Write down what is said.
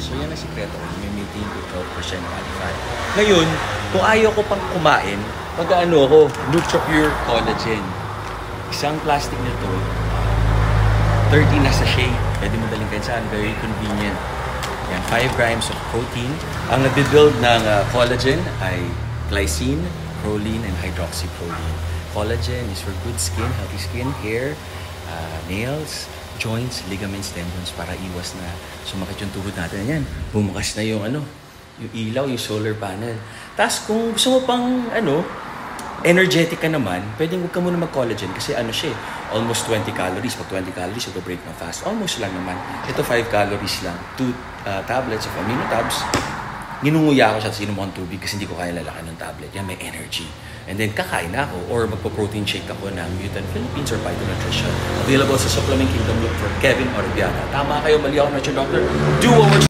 So yan ang sikreto ko, may maintain ko 12% body fat. Ngayon, kung ayaw ko pang kumain, pag-ano ako, NutriPure Collagen. Isang plastic nito, 30 na sachet. Pwede mo daling kansan, very convenient. Yan, 5 grams of protein. Ang nagbe-build ng collagen ay glycine, proline, and hydroxyproline. Collagen is for good skin, healthy skin, hair, nails, joints, ligaments, tendons para iwas na sumakit yung tuhod natin. Yan, bumukas na yung yung ilaw, yung solar panel. Tapos kung gusto mo pang energetic ka naman, pwedeng huwag ka muna mag-collagen kasi siya almost 20 calories. Pag 20 calories, break na fast. Almost lang naman. Ito 5 calories lang. 2 tablets of amino tabs. Ninunguya ako siya sa inom akong tubig kasi hindi ko kaya lalaki ng tablet. Yan, may energy. And then kakain na ako or magpo-protein shake ako ng Mutant Philippines or Phyto Nutrition. Available sa Supplement Kingdom. Look for Kevin Orbiana. Tama kayo, mali ako na doctor. Do what works.